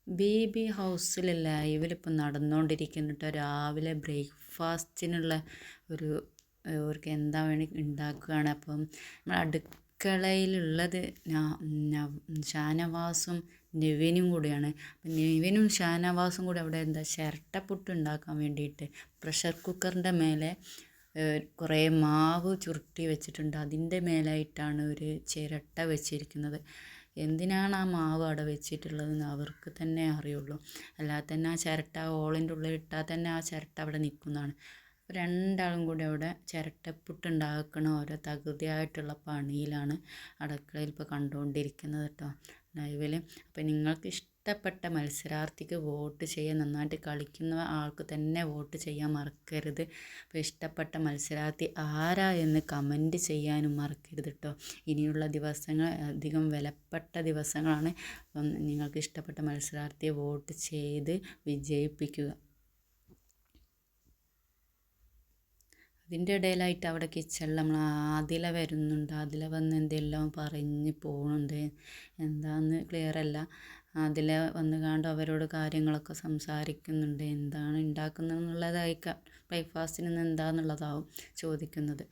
Baby ഹൗസിൽ ലൈവിലിപ്പോൾ നടന്നുകൊണ്ടിരിക്കുന്നുണ്ട്. രാവിലെ ബ്രേക്ക്ഫാസ്റ്റിനുള്ള ഒരു അവർക്ക് എന്താ വേണ്ടി ഉണ്ടാക്കുകയാണ്. അപ്പം നമ്മുടെ അടുക്കളയിലുള്ളത് ഷാനവാസും നിവിനും കൂടിയാണ്. അപ്പം നിവിനും ഷാനവാസും കൂടി അവിടെ എന്താ ചിരട്ടപ്പുട്ട് ഉണ്ടാക്കാൻ വേണ്ടിയിട്ട് പ്രഷർ കുക്കറിൻ്റെ മേലെ കുറേ മാവ് ചുരുട്ടി വെച്ചിട്ടുണ്ട്. അതിൻ്റെ മേലായിട്ടാണ് ഒരു ചിരട്ട വെച്ചിരിക്കുന്നത്. എന്തിനാണ് ആ മാവ് അവിടെ വെച്ചിട്ടുള്ളതെന്ന് അവർക്ക് തന്നെ അറിയുള്ളൂ. അല്ലാതെ തന്നെ ആ ചിരട്ട ഓളിൻ്റെ ഉള്ളിൽ ഇട്ടാൽ തന്നെ ആ ചിരട്ട അവിടെ നിൽക്കുന്നതാണ്. രണ്ടാളും കൂടി അവിടെ ചിരട്ടപ്പുട്ട് ഉണ്ടാക്കുന്ന ഓരോ തകൃതിയായിട്ടുള്ള പണിയിലാണ് അടുക്കളയിൽ ഇപ്പോൾ കണ്ടുകൊണ്ടിരിക്കുന്നത് കേട്ടോ ലൈവിൽ. അപ്പോൾ നിങ്ങൾക്ക് ഇഷ്ടപ്പെട്ട മത്സരാർത്ഥിക്ക് വോട്ട് ചെയ്യാൻ, നന്നായിട്ട് കളിക്കുന്ന ആൾക്ക് തന്നെ വോട്ട് ചെയ്യാൻ മറക്കരുത്. അപ്പോൾ ഇഷ്ടപ്പെട്ട മത്സരാർത്ഥി ആരാ എന്ന് കമൻറ്റ് ചെയ്യാനും മറക്കരുത് കേട്ടോ. ഇനിയുള്ള ദിവസങ്ങൾ അധികം വിലപ്പെട്ട ദിവസങ്ങളാണ്. അപ്പം നിങ്ങൾക്ക് ഇഷ്ടപ്പെട്ട മത്സരാർത്ഥിയെ വോട്ട് ചെയ്ത് വിജയിപ്പിക്കുക. അതിൻ്റെ ഇടയിലായിട്ട് അവിടെ കിച്ചണിൽ നമ്മൾ ആദില വരുന്നുണ്ട്. ആദില വന്ന് എന്തെല്ലാം പറഞ്ഞ് പോകുന്നുണ്ട്, എന്താണെന്ന് ക്ലിയർ അല്ല. ആദില വന്ന് കണ്ട് അവരോട് കാര്യങ്ങളൊക്കെ സംസാരിക്കുന്നുണ്ട്. എന്താണ് ഉണ്ടാക്കുന്നത് എന്നുള്ളതായിരിക്കാം, ബ്രേക്ക്ഫാസ്റ്റിന് ഇന്ന് എന്താണെന്നുള്ളതാവും ചോദിക്കുന്നത്.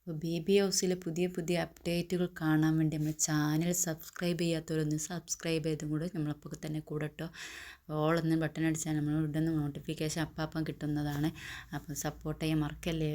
അപ്പോൾ ബേബി ഹൗസിലെ പുതിയ പുതിയ അപ്ഡേറ്റുകൾ കാണാൻ വേണ്ടി നമ്മൾ ചാനൽ സബ്സ്ക്രൈബ് ചെയ്യാത്തവരൊന്ന് സബ്സ്ക്രൈബ് ചെയ്തും കൂടെ നമ്മളപ്പോൾ തന്നെ കൂടെ കേട്ടോ. ഓൾ എന്ന് ബട്ടൺ അടിച്ചാൽ നമ്മൾ ഇടുന്ന നോട്ടിഫിക്കേഷൻ അപ്പം കിട്ടുന്നതാണ്. അപ്പം സപ്പോർട്ട് ചെയ്യാൻ മറക്കല്ലേ.